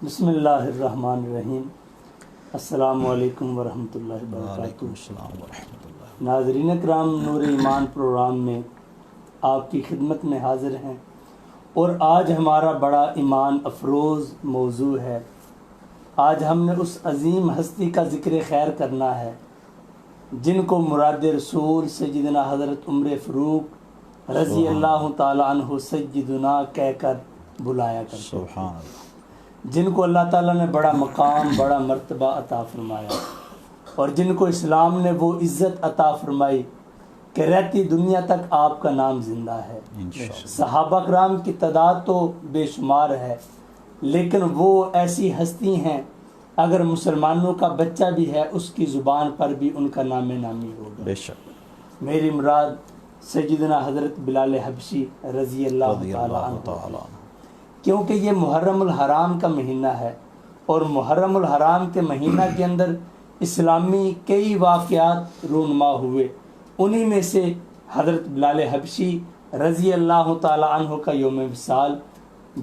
بسم اللہ الرحمن الرحیم۔ السلام علیکم ورحمۃ اللہ وبرکاتہ۔ السلام ورحمۃ اللہ۔ ناظرین اکرام، نور ایمان پروگرام میں آپ کی خدمت میں حاضر ہیں، اور آج ہمارا بڑا ایمان افروز موضوع ہے۔ آج ہم نے اس عظیم ہستی کا ذکر خیر کرنا ہے جن کو مراد رسول سیدنا حضرت عمر فاروق رضی اللہ تعالیٰ عنہ سیدنا کہہ کر بلایا کرتے تھے، سبحان اللہ، جن کو اللہ تعالیٰ نے بڑا مقام، بڑا مرتبہ عطا فرمایا، اور جن کو اسلام نے وہ عزت عطا فرمائی کہ رہتی دنیا تک آپ کا نام زندہ ہے۔ انشاءاللہ۔ صحابہ کرام کی تعداد تو بے شمار ہے، لیکن وہ ایسی ہستی ہیں اگر مسلمانوں کا بچہ بھی ہے اس کی زبان پر بھی ان کا نام نامی ہوگا۔ بے شک۔ میری مراد سیدنا حضرت بلال حبشی رضی اللہ رضی تعالیٰ اللہ عنہ، تعالیٰ عنہ۔ کیونکہ یہ محرم الحرام کا مہینہ ہے، اور محرم الحرام کے مہینہ کے اندر اسلامی کئی واقعات رونما ہوئے۔ انہی میں سے حضرت بلال حبشی رضی اللہ تعالیٰ عنہ کا یوم وصال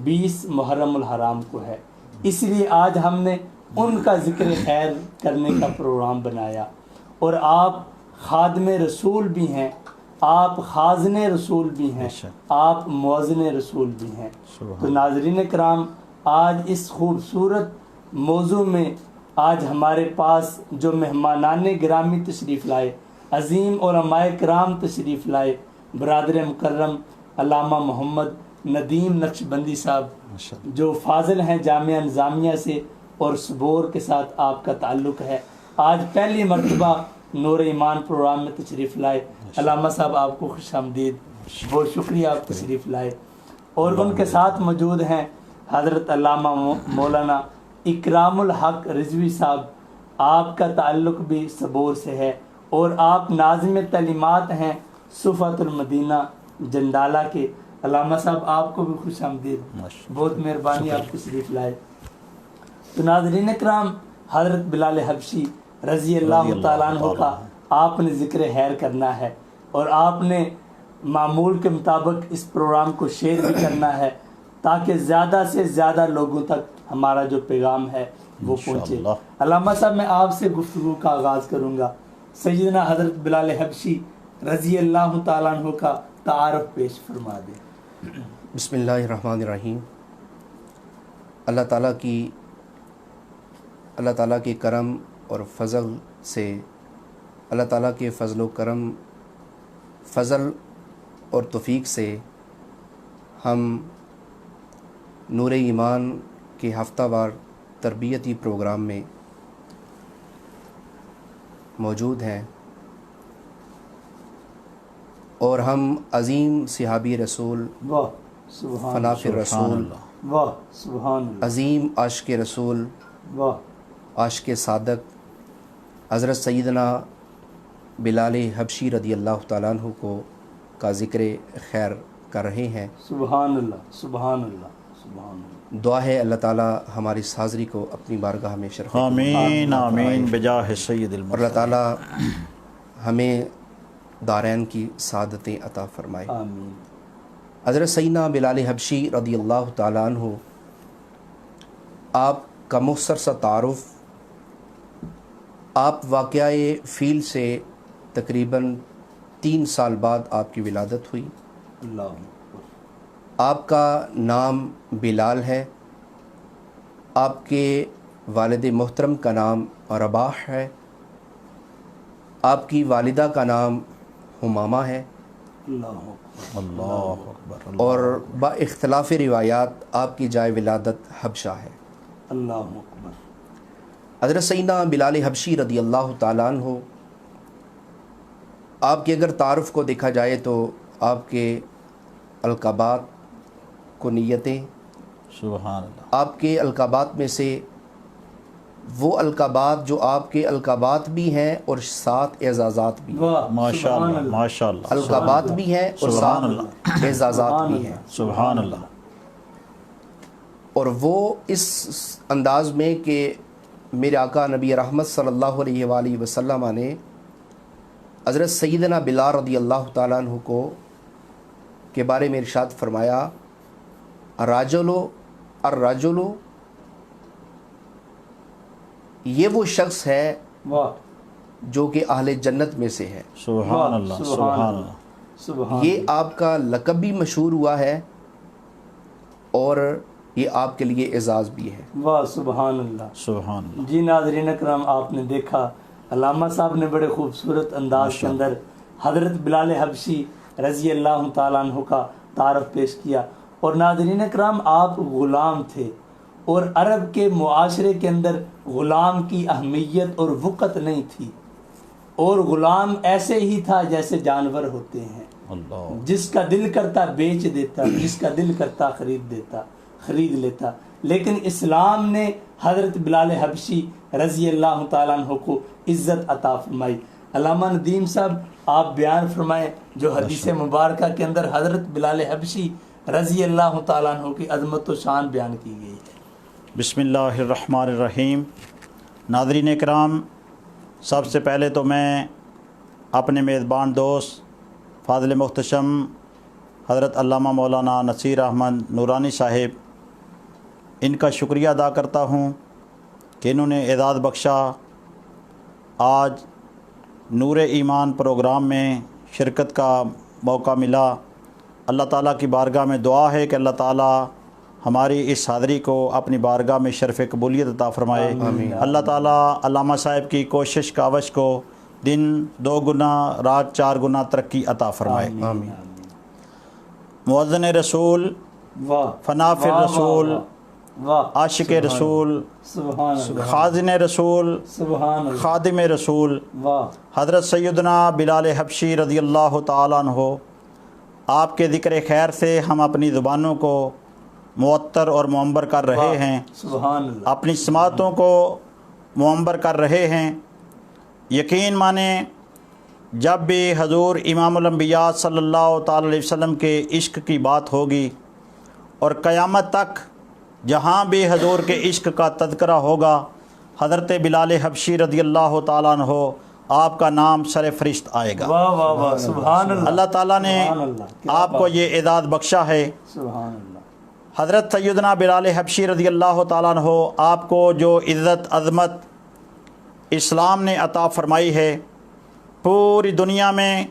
20 محرم الحرام کو ہے، اس لیے آج ہم نے ان کا ذکر خیر کرنے کا پروگرام بنایا۔ اور آپ خادم رسول بھی ہیں، آپ خازن رسول بھی ہیں، آپ موزن رسول بھی ہیں۔ تو ناظرین کرام، آج اس خوبصورت موضوع میں آج ہمارے پاس جو مہمانان گرامی تشریف لائے، عظیم علماء کرام تشریف لائے، برادر مکرم علامہ محمد ندیم نقشبندی صاحب جو فاضل ہیں جامعہ نظامیہ سے، اور سبور کے ساتھ آپ کا تعلق ہے، آج پہلی مرتبہ نور ایمان پروگرام میں تشریف لائے۔ علامہ صاحب آپ کو خوش آمدید، بہت شکریہ آپ تشریف لائے۔ اور ان کے ساتھ موجود ہیں حضرت علامہ مولانا اکرام الحق رضوی صاحب، آپ کا تعلق بھی سبور سے ہے، اور آپ ناظم تعلیمات ہیں صفت المدینہ جندالہ کے۔ علامہ صاحب آپ کو بھی خوش آمدید، بہت مہربانی آپ تشریف لائے۔ تو ناظرین اکرام، حضرت بلال حبشی رضی اللہ تعالیٰ عنہ کا آپ نے ذکر خیر کرنا ہے، اور آپ نے معمول کے مطابق اس پروگرام کو شیئر بھی کرنا ہے تاکہ زیادہ سے زیادہ لوگوں تک ہمارا جو پیغام ہے وہ پہنچے۔ علامہ صاحب، میں آپ سے گفتگو کا آغاز کروں گا۔ سیدنا حضرت بلال حبشی رضی اللہ تعالیٰ عنہ کا تعارف پیش فرما دیں۔ بسم اللہ الرحمن الرحیم۔ اللہ تعالیٰ کے کرم اور فضل سے، اللہ تعالیٰ کے فضل و کرم، فضل اور توفیق سے ہم نور ایمان کے ہفتہ وار تربیتی پروگرام میں موجود ہیں، اور ہم عظیم صحابی رسول، واہ سبحان فناف رسول، واہ سبحان اللہ، عظیم عاشق رسول، واہ عاشق صادق حضرت سیدنا بلال حبشی رضی اللہ تعالیٰ عنہ کا ذکر خیر کر رہے ہیں۔ سبحان اللہ، سبحان اللہ، سبحان اللہ۔ دعا ہے اللہ تعالیٰ ہماری اس حاضری کو اپنی بارگاہ میں شرف آمین آمین بجاہ سید اور اللہ تعالیٰ ہمیں دارین کی سعادتیں عطا فرمائے۔ آمین۔ حضرت سیدنا بلال حبشی رضی اللہ تعالیٰ عنہ، آپ کا مختصر سا تعارف۔ آپ واقعہ فیل سے تقریباً 3 سال بعد آپ کی ولادت ہوئی۔ اللہ آپ کا نام بلال ہے، آپ کے والد محترم کا نام رباح ہے، آپ کی والدہ کا نام حمامہ ہے، اللہ اللہ اکبر۔ اور با اختلاف روایات آپ کی جائے ولادت حبشہ ہے۔ اللہ اکبر۔ حضرت سیدنا بلال حبشی رضی اللہ تعالیٰ عنہ، آپ کے اگر تعارف کو دیکھا جائے تو آپ کے القابات کو نیتیں، سبحان اللہ۔ آپ کے القابات میں سے وہ القابات جو آپ کے القابات بھی ہیں اور ساتھ اعزازات بھی ہیں، واہ ماشاء اللہ ماشاء اللہ۔ القابات بھی ہیں اور سبحان ساتھ اللہ، اعزازات بھی ہیں، سبحان اللہ۔ اور وہ اس انداز میں کہ میرے آقا نبی رحمت صلی اللہ علیہ وآلہ وسلم نے حضرت سیدنا بلال رضی اللہ تعالیٰ عنہ کو کے بارے میں ارشاد فرمایا، الرجل یہ وہ شخص ہے واہ جو کہ اہل جنت میں سے ہے. سبحان اللہ سبحان اللہ. سبحان یہ آپ کا لقب بھی مشہور ہوا ہے اور یہ آپ کے لیے اعزاز بھی ہے. واہ سبحان اللہ. سبحان اللہ. جی ناظرین اکرام، آپ نے دیکھا علامہ صاحب نے بڑے خوبصورت انداز کے اندر حضرت بلال حبشی رضی اللہ تعالیٰ عنہ کا تعارف پیش کیا. اور ناظرین اکرام، آپ غلام تھے اور عرب کے معاشرے کے اندر غلام کی اہمیت اور وقت نہیں تھی، اور غلام ایسے ہی تھا جیسے جانور ہوتے ہیں، اللہ. جس کا دل کرتا بیچ دیتا، جس کا دل کرتا خرید لیتا. لیکن اسلام نے حضرت بلال حبشی رضی اللہ تعالیٰ عنہ کو عزت عطا فرمائی. علامہ ندیم صاحب آپ بیان فرمائیں جو حدیث مبارکہ کے اندر حضرت بلال حبشی رضی اللہ تعالیٰ عنہ کی عظمت و شان بیان کی گئی ہے. بسم اللہ الرحمن الرحیم. ناظرین اکرام، سب سے پہلے تو میں اپنے میزبان دوست فاضل محتشم حضرت علامہ مولانا نصیر احمد نورانی صاحب، ان کا شکریہ ادا کرتا ہوں کہ انہوں نے اعزاز بخشا. آج نور ایمان پروگرام میں شرکت کا موقع ملا. اللہ تعالیٰ کی بارگاہ میں دعا ہے کہ اللہ تعالیٰ ہماری اس حاضری کو اپنی بارگاہ میں شرف قبولیت عطا فرمائے. اللہ تعالیٰ علامہ صاحب کی کوشش کاوش کو دن 2 گنا رات 4 گنا ترقی عطا فرمائے. مؤذن رسول، فنافر رسول، عاشق رسول، خازن رسول، خادم رسول حضرت سیدنا بلال حبشی رضی اللہ تعالیٰ عنہ، آپ کے ذکر خیر سے ہم اپنی زبانوں کو معطر اور معمر کر رہے ہیں، اپنی سماعتوں کو معمر کر رہے ہیں. یقین مانیں جب بھی حضور امام الانبیاء صلی اللہ تعالی علیہ وسلم کے عشق کی بات ہوگی اور قیامت تک جہاں بھی حضور کے عشق کا تذکرہ ہوگا، حضرت بلال حبشی رضی اللہ تعالیٰ عنہ آپ کا نام سر فرشت آئے گا. واہ واہ واہ سبحان اللہ. اللہ تعالیٰ نے آپ کو یہ اعزاز بخشا ہے. سبحان اللہ. حضرت سیدنا بلال حبشی رضی اللہ تعالیٰ عنہ آپ کو جو عزت عظمت اسلام نے عطا فرمائی ہے، پوری دنیا میں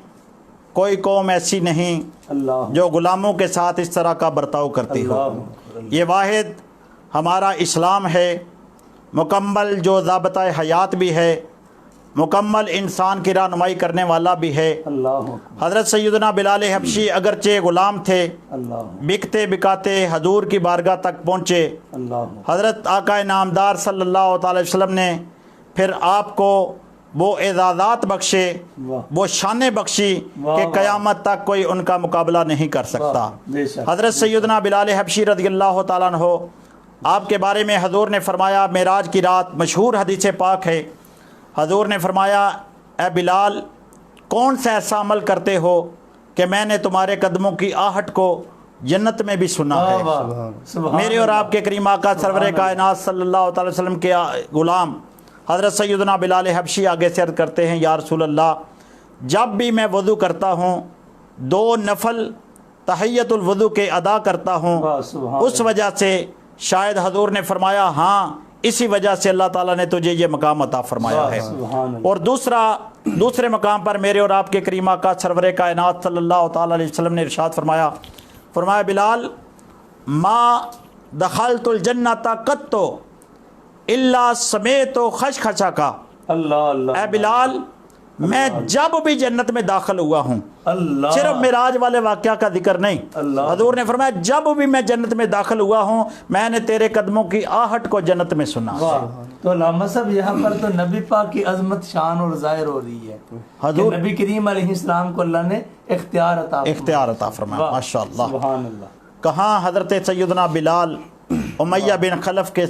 کوئی قوم ایسی نہیں اللہ جو غلاموں کے ساتھ اس طرح کا برتاؤ کرتی ہو. یہ واحد ہمارا اسلام ہے، مکمل جو ضابطہ حیات بھی ہے، مکمل انسان کی رہنمائی کرنے والا بھی ہے. اللہ حضرت سیدنا بلال حبشی اگرچہ غلام تھے، اللہ بکتے بکاتے حضور کی بارگاہ تک پہنچے. اللہ حضرت آقا نامدار صلی اللہ تعالی وسلم نے پھر آپ کو وہ اعزازات بخشے، وہ شانیں بخشی کہ قیامت تک کوئی ان کا مقابلہ نہیں کر سکتا. حضرت سیدنا بلال حبشی رضی اللہ تعالیٰ عنہ، آپ کے بارے میں حضور نے فرمایا، معراج کی رات مشہور حدیث پاک ہے، حضور نے فرمایا اے بلال کون سا ایسا عمل کرتے ہو کہ میں نے تمہارے قدموں کی آہٹ کو جنت میں بھی سنا ہے. میرے اور آپ کے کریم آقا سرور کائنات صلی اللہ تعالی وسلم کے غلام حضرت سیدنا بلال حبشی آگے سے عرض کرتے ہیں، یا رسول اللہ جب بھی میں وضو کرتا ہوں 2 نفل تحیت الوضو کے ادا کرتا ہوں، اس وجہ سے شاید حضور نے فرمایا ہاں اسی وجہ سے اللہ تعالیٰ نے تجھے یہ مقام عطا فرمایا ہے. اور دوسرے مقام پر میرے اور آپ کے کریم آقا سرور کائنات صلی اللہ تعالی علیہ وسلم نے ارشاد فرمایا بلال ما دخلت الجنت قط الا سمیت خشخشا کا. اللہ اللہ. اے بلال میں جب بھی جنت میں داخل ہوا ہوں، اللہ صرف معراج والے واقعہ کا ذکر نہیں، حضور نے فرمایا جب بھی میں جنت میں داخل ہوا ہوں میں نے تیرے قدموں کی آہٹ کو جنت میں سنا. تو علامہ صاحب یہاں پر تو نبی پاک کی عظمت شان اور ظاہر ہو رہی ہے، حضور نبی کریم علیہ السلام کو اللہ نے اختیار عطا فرمایا. ماشاء اللہ. سبحان اللہ. کہاں حضرت سیدنا بلال امیہ بن خلف کے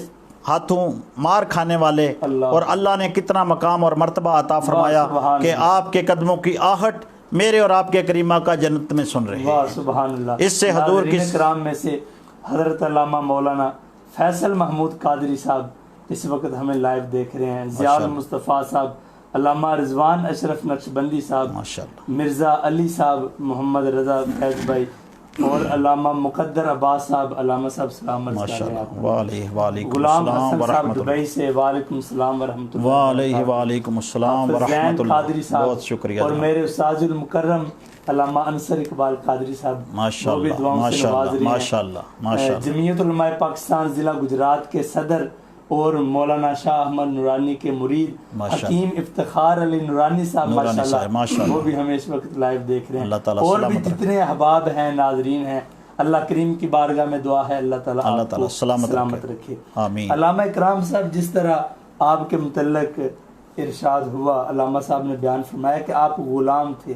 ہاتھوں مار کھانے والے، اور اللہ نے کتنا مقام اور مرتبہ عطا فرمایا کہ آپ کے قدموں کی آہٹ میرے اور آپ کے کریمہ کا جنت میں سن رہے ہیں. سبحان اللہ. اس سے حضور کی کرام میں سے حضرت علامہ مولانا فیصل محمود قادری صاحب اس وقت ہمیں لائیو دیکھ رہے ہیں، ضیاء المصطفیٰ صاحب، علامہ رضوان اشرف نقشبندی صاحب، مرزا علی صاحب، محمد رضا فیض بھائی، اور علامہ مقدر عباس صاحب، علامہ صاحب سلام عرض کر رہے ہیں آپ کو۔ وعلیکم غلام السلام حسن صاحب ورحمۃ اللہ، دبئی سے، وعلیکم السلام ورحمۃ اللہ وعلیکم السلام حافظ ورحمۃ زین قادری اللہ، صاحب، بہت شکریہ اور جناب۔ میرے استاد المکرم علامہ انصر اقبال قادری صاحب، ماشاء وہ بھی اللہ، دعاؤں سے ماشاء نواز اللہ، رہے ہیں۔ ماشاء اللہ، ماشاء اللہ۔ جمعیت علماء پاکستان ضلع گجرات کے صدر اور مولانا شاہ احمد نورانی کے مرید ماشاء حکیم افتخار علی نورانی صاحب نورانی ماشاء صاحب، ماشاء اللہ، اللہ۔ وہ بھی ہمیں اس وقت لائیو دیکھ رہے ہیں۔ اللہ تعالیٰ اور بھی سلامت رکھے۔ جتنے احباب ہیں، ناظرین ہیں، اللہ کریم کی بارگاہ میں دعا ہے اللہ تعالیٰ اللہ آپ تعالیٰ کو سلامت سلامت رکھے۔ رکھے۔ آمین۔ علامہ اکرام صاحب، جس طرح آپ کے متعلق ارشاد ہوا، علامہ صاحب نے بیان فرمایا کہ آپ غلام تھے،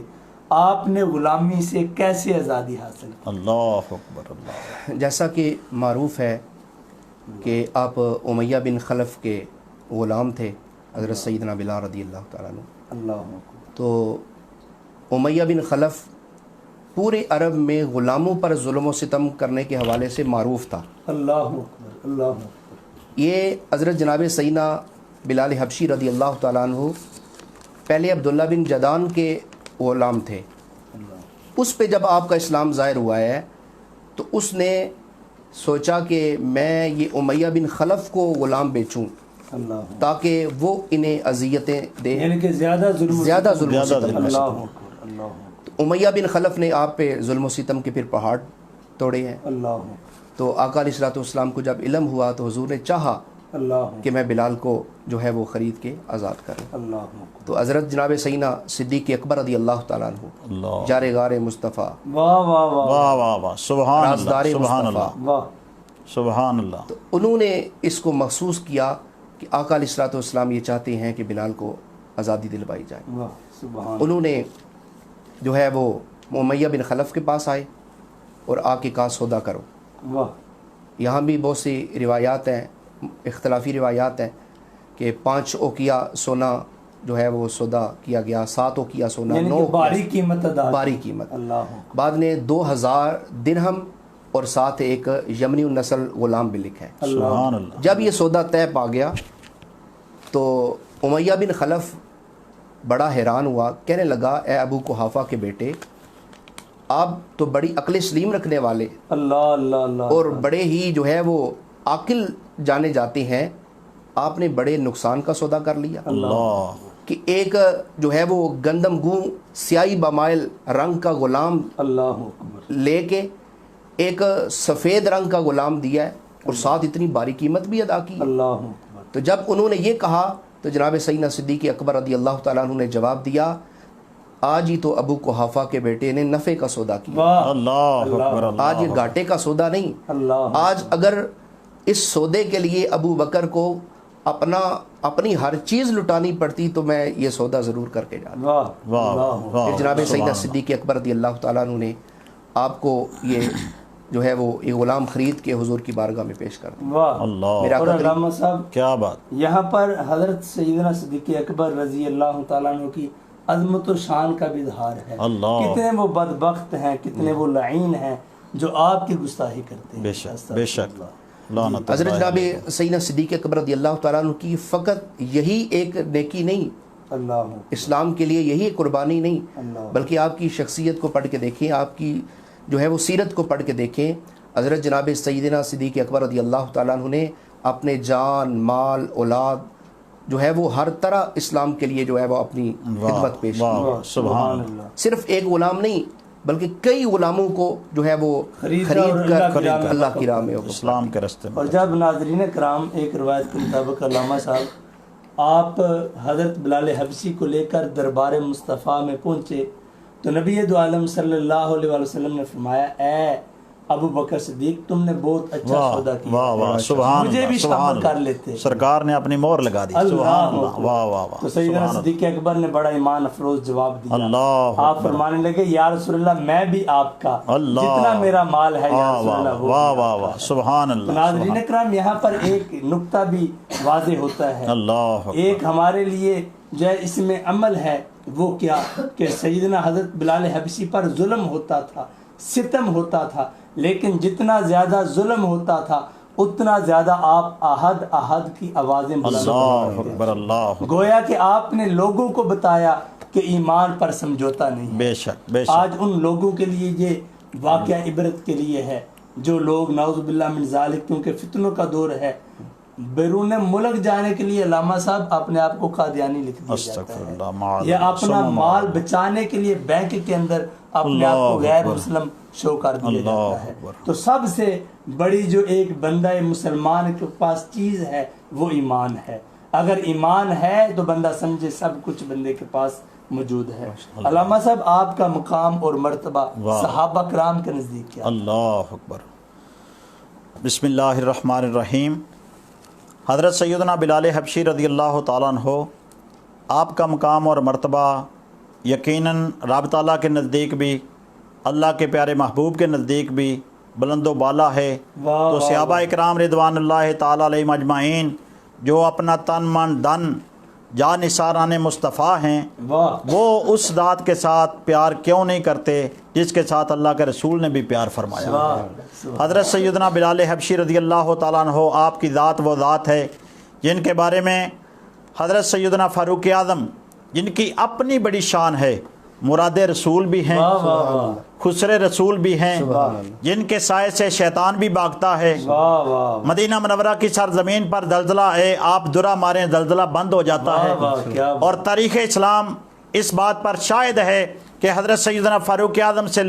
آپ نے غلامی سے کیسے آزادی حاصل کی؟ اللہ اکبر، اللہ۔ جیسا کہ معروف ہے کہ آپ امیہ بن خلف کے غلام تھے، حضرت سیدنا بلال رضی اللہ تعالیٰ عنہ۔ اللہ اکبر۔ تو امیہ بن خلف پورے عرب میں غلاموں پر ظلم و ستم کرنے کے حوالے سے معروف تھا۔ اللہ اکبر، اللہ اکبر۔ یہ حضرت جناب سیدنا بلال حبشی رضی اللہ تعالیٰ عنہ پہلے عبداللہ بن جدان کے غلام تھے۔ اس پہ جب آپ کا اسلام ظاہر ہوا ہے تو اس نے سوچا کہ میں یہ امیہ بن خلف کو غلام بیچوں اللہ اکبر۔ تاکہ وہ انہیں اذیتیں دے، یعنی کہ زیادہ ظلم و زیادہ ستم۔ ظلم و ستم۔ اللہ اکبر، اللہ اکبر، تو امیہ بن خلف نے آپ پہ ظلم و ستم کے پھر پہاڑ توڑے ہیں۔ اللہ اکبر، تو آقا علیہ الصلوۃ والسلام کو جب علم ہوا تو حضور نے چاہا اللہ اکبر، کہ میں بلال کو جو ہے وہ خرید کے آزاد کروں۔ اللہ اکبر۔ تو حضرت جناب سیدنا صدیق اکبر رضی اللہ تعالیٰ عنہ، اللہ، جار غار مصطفیٰ، واہ واہ واہ واہ واہ واہ، سبحان رازدار اللہ، سبحان مصطفیٰ، اللہ، واہ، سبحان اللہ۔ تو انہوں نے اس کو محسوس کیا کہ آقا علیہ الصلوۃ والسلام یہ چاہتے ہیں کہ بلال کو آزادی دلوائی جائے۔ واہ، سبحان انہوں نے جو ہے وہ امیہ بن خلف کے پاس آئے اور آ کے کہا سودا کرو۔ واہ، یہاں بھی بہت سی روایات ہیں، اختلافی روایات ہیں کہ 5 اوقیہ سونا جو ہے وہ سودا کیا گیا، 7 اوقیہ سونا، یعنی 9 کہ باری قیمت ادا کی۔ باری قیمت۔ اللہ اکبر، بعد نے 2000 درہم اور ساتھ ایک یمنی النسل غلام بھی لکھا ہے۔ سبحان اللہ۔ جب یہ سودا طے پا گیا تو امیہ بن خلف بڑا حیران ہوا، کہنے لگا اے ابو قحافہ کے بیٹے، آپ تو بڑی عقل سلیم رکھنے والے اللہ اللہ اللہ، اور بڑے ہی جو ہے وہ عاقل جانے جاتے ہیں، آپ نے بڑے نقصان کا سودا کر لیا اللہ، کہ ایک جو ہے وہ گندم گوں سیاہی بمائل رنگ کا غلام اللہ اکبر، لے کے ایک سفید رنگ کا غلام دیا ہے اور ساتھ اتنی باری قیمت بھی ادا کی۔ اللہ اکبر، تو جب انہوں نے یہ کہا تو جناب سیدنا صدیق اکبر رضی اللہ تعالیٰ عنہ نے جواب دیا، آج ہی تو ابو قحافہ کے بیٹے نے نفع کا سودا کیا، واہ، اللہ اکبر، اللہ۔ آج یہ گھاٹے کا سودا نہیں۔ اللہ، آج اگر اس سودے کے لیے ابو بکر کو اپنی ہر چیز لٹانی پڑتی تو میں یہ سودا ضرور کر کے جاتا۔ واہ واہ، اللہ، واہ، پھر جناب سبحان سیدنا اللہ۔ صدیق اکبر رضی اللہ تعالیٰ عنہ نے آپ کو یہ جو ہے وہ یہ غلام خرید کے حضور کی بارگاہ میں پیش کر دیا۔ واہ۔ اللہ، میرا اور علامہ صاحب، کیا بات، یہاں پر حضرت سیدنا صدیق اکبر رضی اللہ تعالیٰ عنہ کی عظمت و شان کا بھی اظہار ہے۔ اللہ، کتنے وہ بدبخت ہیں، کتنے وہ لعین ہیں جو آپ کی گستاخی کرتے ہیں۔ بے شک، بے شک، لعنت حضرت اللہ جناب علیہ۔ سیدنا صدیق اکبر رضی اللہ تعالیٰ عنہ کی فقط یہی ایک نیکی نہیں، اللہ اسلام کے لیے یہی ایک قربانی نہیں، اللہ، بلکہ آپ کی شخصیت کو پڑھ کے دیکھیں، آپ کی جو ہے وہ سیرت کو پڑھ کے دیکھیں۔ حضرت جناب سیدنا صدیق اکبر رضی اللہ تعالیٰ عنہ نے اپنے جان، مال، اولاد جو ہے وہ ہر طرح اسلام کے لیے جو ہے وہ اپنی خدمت پیش کی۔ واہ، سبحان اللہ۔ صرف ایک غلام نہیں بلکہ کئی غلاموں کو جو ہے وہ خرید خرید کر کر اللہ کی راہ میں اسلام کے راستے میں۔ اور جب ناظرین کرام، ایک روایت کے مطابق علامہ صاحب آپ حضرت بلال حبشی کو لے کر دربار مصطفیٰ میں پہنچے تو نبی دو عالم صلی اللہ علیہ وسلم نے فرمایا، اے ابو بکر صدیق، تم نے بہت اچھا سودا واہ کیا، واہ واہ، سبحان مجھے اللہ، بھی سبحان شامل کر اللہ۔ لیتے۔ سرکار نے اپنی مہر لگا دی، سبحان اللہ، واہ واہ واہ، تو سیدنا سبحان صدیق اکبر نے بڑا ایمان افروز جواب دیا۔ اللہ آپ فرمانے لگے، یا رسول اللہ، میں بھی آپ کا اللہ، جتنا میرا مال ہے یا واہ رسول واہ اللہ وہ واہ بھی واہ آپ کا واہ، ہے۔ سبحان تو اللہ، ناظرین اکرام، یہاں پر ایک نقطہ بھی واضح ہوتا ہے، اللہ ایک ہمارے لیے جو ہے اس میں عمل ہے، وہ کیا کہ سیدنا حضرت بلال حبشی پر ظلم ہوتا تھا، ستم ہوتا تھا، لیکن جتنا زیادہ ظلم ہوتا تھا اتنا زیادہ آپ احد کی آوازیں بلند اللہ کرتے اکبر، اللہ اکبر، گویا کہ آپ نے لوگوں کو بتایا کہ ایمان پر سمجھوتا نہیں ہے۔ بے شک، بے شک، آج ان لوگوں کے لیے یہ واقعہ عبرت کے لیے ہے. جو لوگ نعوذ باللہ من ذالک، کیونکہ فتنوں کا دور ہے، بیرون ملک جانے کے لیے علامہ صاحب اپنے آپ کو قادیانی لکھ دیا جاتا ہے، یا اپنا مال بچانے کے لیے بینک کے اندر اپنے آپ کو غیر مسلم شو کر دیا جاتا ہے. تو سب سے بڑی جو ایک بندہ مسلمان کے پاس چیز ہے وہ ایمان ہے. اگر ایمان ہے تو بندہ سمجھے سب کچھ بندے کے پاس موجود ہے. علامہ صاحب آپ کا مقام اور مرتبہ صحابہ کرام کے نزدیک کیا؟ اللہ اکبر. بسم اللہ الرحمن الرحیم. حضرت سیدنا بلال حبشی رضی اللہ تعالیٰ عنہ، آپ کا مقام اور مرتبہ یقیناً رب تعالیٰ کے نزدیک بھی، اللہ کے پیارے محبوب کے نزدیک بھی بلند و بالا ہے. تو صحابہ اکرام رضوان اللہ تعالیٰ علیہم اجمعین جو اپنا تن من دن جان نثاران مصطفیٰ ہیں، وہ اس ذات کے ساتھ پیار کیوں نہیں کرتے جس کے ساتھ اللہ کے رسول نے بھی پیار فرمایا. حضرت سیدنا بلال حبشی رضی اللہ تعالیٰ عنہ، آپ کی ذات وہ ذات ہے جن کے بارے میں حضرت سیدنا فاروق اعظم، جن کی اپنی بڑی شان ہے، مراد رسول بھی ہیں، خسر رسول بھی ہیں، جن کے سائے سے شیطان بھی بھاگتا ہے. مدینہ منورہ کی سرزمین پر زلزلہ ہے، آپ درہ ماریں زلزلہ بند ہو جاتا ہے. اور تاریخ اسلام اس بات پر شاہد ہے کہ حضرت سیدنا فاروق اعظم سے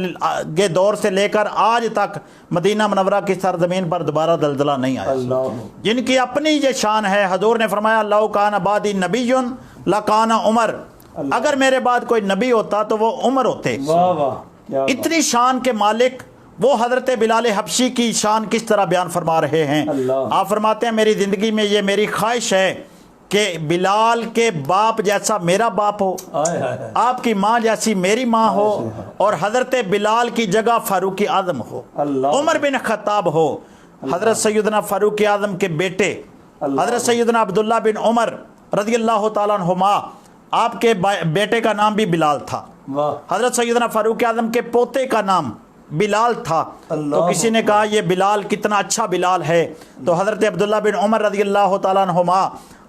کے دور سے لے کر آج تک مدینہ منورہ کی سرزمین پر دوبارہ زلزلہ نہیں آیا. جن کی اپنی یہ شان ہے. حضور نے فرمایا لو کان بعدی نبی لکان عمر، اگر میرے بعد کوئی نبی ہوتا تو وہ عمر ہوتے. اتنی شان کے مالک وہ حضرت بلال حبشی کی شان کس طرح بیان فرما رہے ہیں. آپ فرماتے ہیں میری زندگی میں یہ میری خواہش ہے کہ بلال کے باپ جیسا میرا باپ ہو، آپ کی ماں جیسی میری ماں ہو، اور حضرت بلال کی جگہ فاروق اعظم ہو، عمر بن خطاب ہو. حضرت سیدنا فاروق اعظم کے بیٹے حضرت سیدنا عبداللہ بن عمر رضی اللہ تعالیٰ عنہما، آپ کے بیٹے کا نام بھی بلال تھا. حضرت سیدنا فاروق اعظم کے پوتے کا نام بلال تھا. تو کسی نے کہا یہ بلال کتنا اچھا بلال ہے. تو حضرت عبداللہ بن عمر رضی اللہ تعالیٰ عنہما،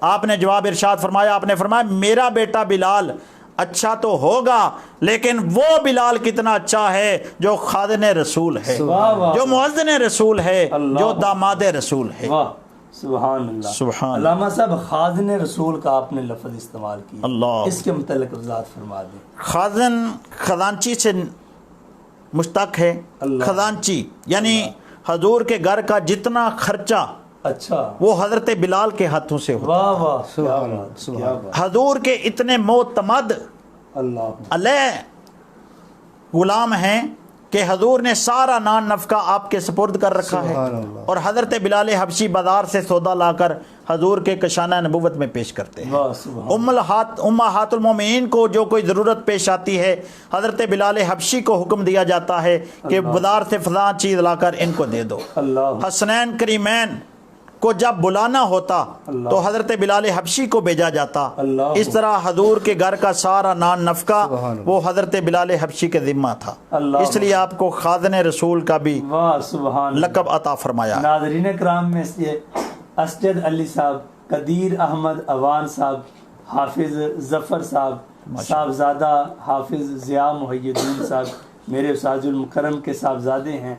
آپ نے جواب ارشاد فرمایا، آپ نے فرمایا میرا بیٹا بلال اچھا تو ہوگا لیکن وہ بلال کتنا اچھا ہے جو خادم رسول ہے، جو مؤذن رسول ہے، جو داماد رسول ہے. سبحان اللہ. سبحان. علامہ صاحب خازن رسول کا آپ نے لفظ استعمال کیا، اللہ، اس کے متعلق وضاحت فرما دیں. خازن خزانچی سے مشتق ہے. خزانچی یعنی حضور کے گھر کا جتنا خرچہ اچھا وہ حضرت بلال کے ہاتھوں سے ہوتا. واہ واہ، سبحان اللہ. حضور کے اتنے معتمد اللہ علیہ غلام ہیں کہ حضور نے سارا نان نفقہ آپ کے سپرد کر رکھا ہے، اور حضرت بلال حبشی بازار سے سودا لا کر حضور کے کشانہ نبوت میں پیش کرتے ہیں. امہات المومنین کو جو کوئی ضرورت پیش آتی ہے، حضرت بلال حبشی کو حکم دیا جاتا ہے کہ بازار سے فلاں چیز لا کر ان کو دے دو. حسنین کریمین کو جب بلانا ہوتا تو حضرت بلال حبشی کو بھیجا جاتا. اس طرح حضور کے گھر کا سارا نان نفقہ وہ حضرت بلال حبشی کے ذمہ تھا. اس لیے آپ کو خازن رسول کا بھی لقب عطا فرمایا. ناظرین کرام میں سے اسجد علی صاحب، قدیر احمد اوان صاحب، حافظ ظفر صاحب، صاحبزادہ حافظ ضیاء محی الدین صاحب میرے استاد المکرم کے صاحبزادے ہیں.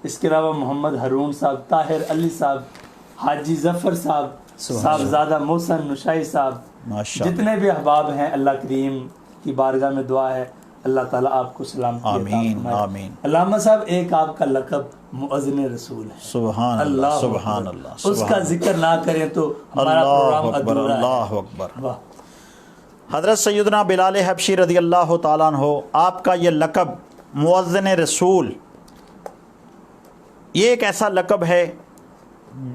اس کے علاوہ محمد ہارون صاحب، طاہر علی صاحب، حاجی ظفر صاحب، صاحبزادہ محسن نشائی صاحب، جتنے بھی احباب ہیں، اللہ کریم کی بارگاہ میں دعا ہے اللہ تعالیٰ آپ کو سلامتی عطا فرمائے. آمین. علامہ صاحب ایک آپ کا لقب مؤذن رسول ہے. سبحان اللہ، سبحان اللہ. اس کا ذکر نہ کریں تو ہمارا پروگرام ادھورا ہے. اللہ اکبر. حضرت سیدنا بلال حبشی رضی اللہ تعالیٰ عنہ، آپ کا یہ لقب مؤذن رسول، یہ ایک ایسا لقب ہے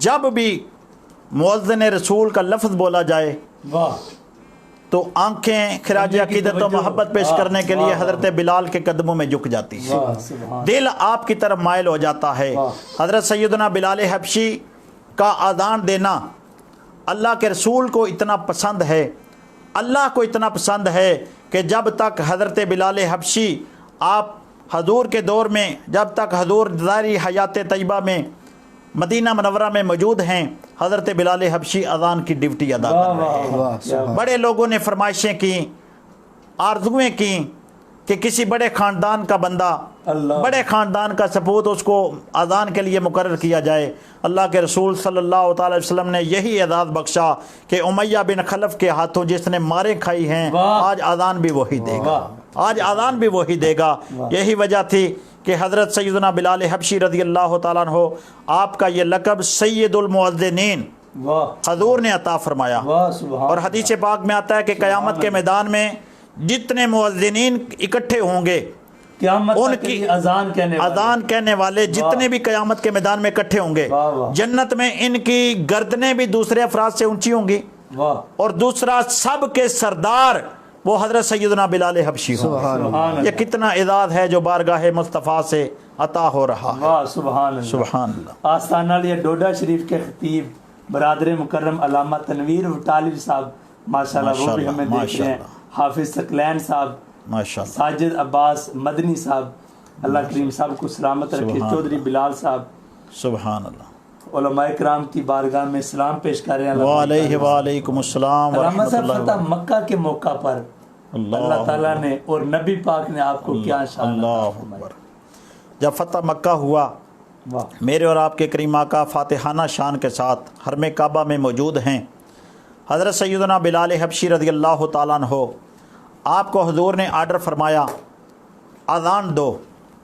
جب بھی مؤذن رسول کا لفظ بولا جائے تو آنکھیں خراج عقیدت و محبت پیش کرنے کے لیے حضرت بلال کے قدموں میں جھک جاتی ہے، دل آپ کی طرف مائل ہو جاتا ہے. حضرت سیدنا بلال حبشی کا اذان دینا اللہ کے رسول کو اتنا پسند ہے، اللہ کو اتنا پسند ہے کہ جب تک حضرت بلال حبشی آپ حضور کے دور میں، جب تک حضور ظاہری حیات طیبہ میں مدینہ منورہ میں موجود ہیں، حضرت بلال حبشی اذان کی ڈیوٹی ادا کر رہے ہیں. بڑے لوگوں نے فرمائشیں کی، آرزویں کی کہ کسی بڑے خاندان کا بندہ اللہ بڑے خاندان کا سپوت اس کو اذان کے لیے مقرر کیا جائے۔ اللہ کے رسول صلی اللہ تعالی وسلم نے یہی اعزاز بخشا کہ امیہ بن خلف کے ہاتھوں جس نے ماریں کھائی ہیں آج اذان بھی وہی دے گا، آج اذان بھی وہی دے گا۔ یہی وجہ تھی کہ حضرت سیدنا بلال حبشی رضی اللہ تعالیٰ عنہ آپ کا یہ لقب سید المؤذنین حضور نے عطا فرمایا۔ اور حدیث پاک میں آتا ہے کہ قیامت کے میدان میں جتنے مؤذنین اکٹھے ہوں گے، ان کی اذان کہنے والے جتنے بھی قیامت کے میدان میں اکٹھے ہوں گے، جنت میں ان کی گردنیں بھی دوسرے افراد سے اونچی ہوں گی، اور دوسرا سب کے سردار وہ حضرت سیدنا بلال حبشی ہوں۔ یہ کتنا اعزاز ہے جو بارگاہ مصطفیٰ سے عطا ہو رہا ہے۔ سبحان اللہ۔ آستانہ علیہ ڈوڈا شریف کے خطیب برادر مکرم علامہ تنویر طالب صاحب ماشاءاللہ وہ بھی ہمیں دیکھ رہے ہیں، حافظ ثقلین صاحب، ساجد عباس مدنی صاحب، اللہ کریم صاحب کو سلامت رکھے، چودھری بلال صاحب، سبحان اللہ۔ علماء کرام کی بارگاہ میں سلام پیش کر رہے ہیں۔ وعلیکم السلام علامہ صاحب ورحمۃ فتح مکہ کے موقع پر اللہ تعالیٰ نے اور نبی پاک نے آپ کو کیا شان اللہ اکبر۔ جب فتح مکہ ہوا، میرے اور آپ کے کریم آقا فاتحانہ شان کے ساتھ حرم کعبہ میں موجود ہیں۔ حضرت سیدنا بلال حبشی رضی اللہ تعالیٰ عنہ آپ کو حضور نے آرڈر فرمایا اذان دو۔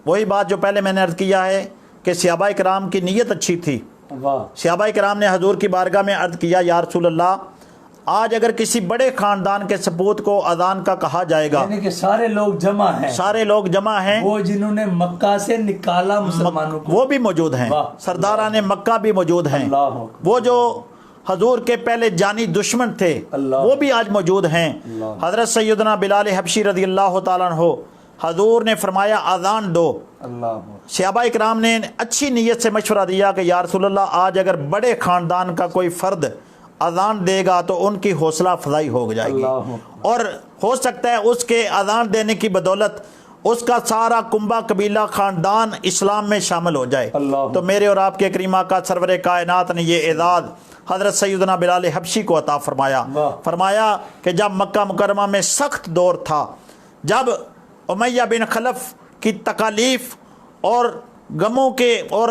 وہی بات جو پہلے میں نے عرض کیا ہے کہ صحابہ کرام کی نیت اچھی تھی۔ صحابہ کرام نے حضور کی بارگاہ میں عرض کیا یا رسول اللہ، آج اگر کسی بڑے خاندان کے سپوت کو اذان کا کہا جائے گا، یعنی کہ سارے لوگ جمع ہیں، سارے لوگ جمع ہیں، وہ جنہوں نے مکہ سے نکالا مسلمانوں کو وہ بھی موجود ہیں، سرداران مکہ بھی موجود ہیں، وہ جو حضور کے پہلے جانی دشمن تھے وہ بھی آج موجود ہیں۔ حضرت سیدنا بلال حبشی رضی اللہ تعالیٰ عنہ حضور نے فرمایا اذان دو۔ صحابہ اکرام نے اچھی نیت سے مشورہ دیا کہ یا رسول اللہ، آج اگر بڑے خاندان کا کوئی فرد اذان دے گا تو ان کی حوصلہ افزائی ہو جائے گی، اور ہو سکتا ہے اس کے اذان دینے کی بدولت اس کا سارا کنبہ قبیلہ خاندان اسلام میں شامل ہو جائے۔ تو میرے اور آپ کے کریم آقا سرور کائنات نے یہ اعزاز حضرت سیدنا بلال حبشی کو عطا فرمایا۔ فرمایا کہ جب مکہ مکرمہ میں سخت دور تھا، جب امیہ بن خلف کی تکالیف اور غموں کے اور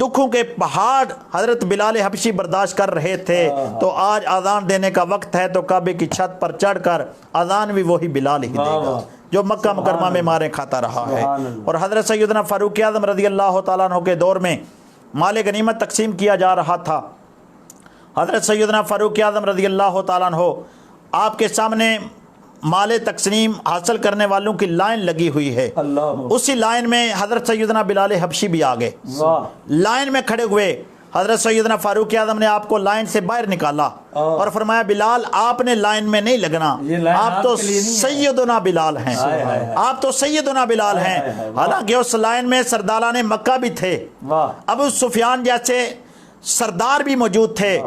دکھوں کے پہاڑ حضرت بلال حبشی برداشت کر رہے تھے، تو آج اذان دینے کا وقت ہے تو کعبے کی چھت پر چڑھ کر اذان بھی وہی بلال ہی دے گا جو مکہ مکرمہ میں ماریں کھاتا رہا ہے۔ اور حضرت سیدنا فاروق اعظم رضی اللہ تعالیٰ عنہ کے دور میں مال غنیمت تقسیم کیا جا رہا تھا۔ حضرت سیدنا فاروق اعظم رضی اللہ تعالیٰ عنہ آپ کے سامنے مال تقسیم حاصل کرنے والوں کی لائن لگی ہوئی ہے، اسی لائن میں حضرت سیدنا بلال حبشی بھی آگے لائن میں کھڑے ہوئے۔ حضرت سیدنا فاروق اعظم نے آپ کو لائن سے باہر نکالا اور فرمایا بلال آپ نے لائن میں نہیں لگنا، آپ تو سیدنا بلال ہیں، آپ تو سیدنا بلال ہیں۔ حالانکہ اس لائن میں سرداران مکہ بھی تھے، ابو سفیان جیسے سردار بھی موجود تھے،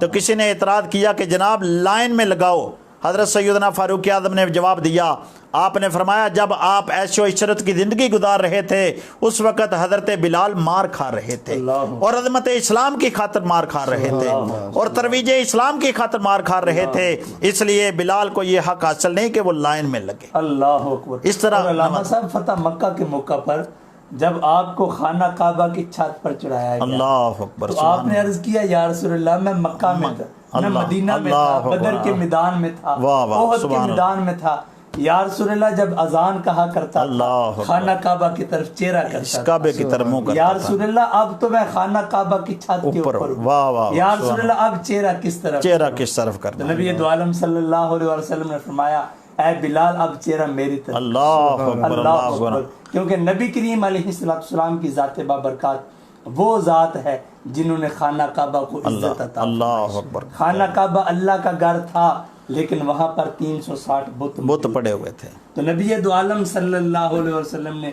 تو کسی نے اعتراض کیا کہ جناب لائن میں لگاؤ۔ حضرت سیدنا فاروق اعظم نے جواب دیا، آپ نے فرمایا جب آپ عیش و عشرت کی زندگی گزار رہے تھے اس وقت حضرت بلال مار کھا رہے تھے اور عظمت اسلام کی خاطر مار کھا رہے تھے اور ترویج اسلام کی خاطر مار کھا رہے تھے، اس لیے بلال کو یہ حق حاصل نہیں کہ وہ لائن میں لگے۔ اللہ اکبر۔ اس طرح علامہ صاحب فتح مکہ کے موقع پر جب آپ کو خانہ کعبہ کی چھت پر چڑھایا گیا، اللہ اکبر، تو آپ نے عرض کیا یا رسول اللہ میں مکہ میں تھا، میں مدینہ میں تھا، بدر کے میدان میں تھا، احد کے میدان میں تھا، یا رسول اللہ جب اذان کہا کرتا تھا خانہ کعبہ کی طرف چہرہ کرتا کعبے کی طرف منہ کرتا یا رسول اللہ اب تو میں خانہ کعبہ کی چھت کے اوپر ہوں، یا رسول اللہ اب چہرہ کس طرف کرتا؟ نبی دو عالم صلی اللہ علیہ وسلم نے فرمایا اے بلال اب چہرہ میری طرف۔ اللہ اکبر، اللہ اکبر، کیونکہ نبی کریم علیہ السلام کی ذات بابرکات وہ ذات ہے جنہوں نے خانہ کعبہ کو عزت عطا۔ اللہ اکبر۔ خانہ کعبہ اللہ کا گھر تھا لیکن وہاں پر 360 بت پڑے ہوئے تھے، تو نبی دو عالم صلی اللہ علیہ وسلم نے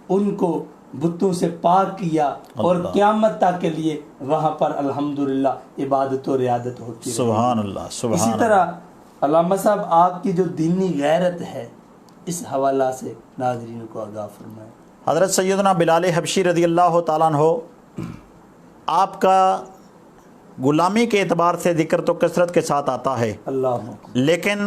ان کو بتوں سے پاک کیا اور قیامت تک کے لیے وہاں پر الحمدللہ عبادت و رعایت ہوتی ہے۔ سبحان اللہ، سبحان اسی طرح علامہ صاحب آپ کی جو دینی غیرت ہے اس حوالہ سے ناظرین کو آگاہ فرمائیں۔ حضرت سیدنا بلال حبشی رضی اللہ تعالیٰ عنہ آپ کا غلامی کے اعتبار سے ذکر تو کثرت کے ساتھ آتا ہے، لیکن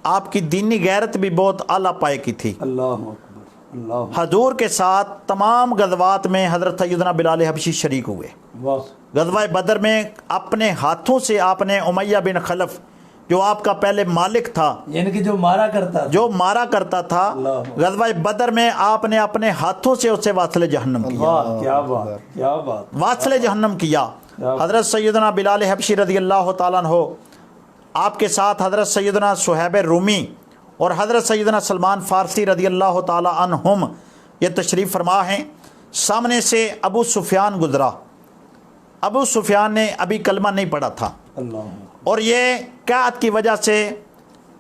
آپ کی دینی غیرت بھی بہت اعلیٰ پائے کی تھی۔ اللہ اکبر۔ اللہ حضور کے ساتھ تمام غزوات میں حضرت سیدنا بلال حبشی شریک ہوئے. واہ غزوہ بدر میں اپنے ہاتھوں سے آپ نے امیہ بن خلف جو آپ کا پہلے مالک تھا، یعنی کہ جو مارا کرتا تھا اللہ. غزوہ بدر میں آپ نے اپنے ہاتھوں سے اسے واصل جہنم کیا. واہ کیا بات واصل جہنم کیا. حضرت سیدنا بلال حبشی رضی اللہ تعالیٰ عنہ آپ کے ساتھ حضرت سیدنا صہیب رومی اور حضرت سیدنا سلمان فارسی رضی اللہ تعالیٰ عنہم یہ تشریف فرما ہیں. سامنے سے ابو سفیان گزرا. ابو سفیان نے ابھی کلمہ نہیں پڑھا تھا اللہ اور یہ قحط کی وجہ سے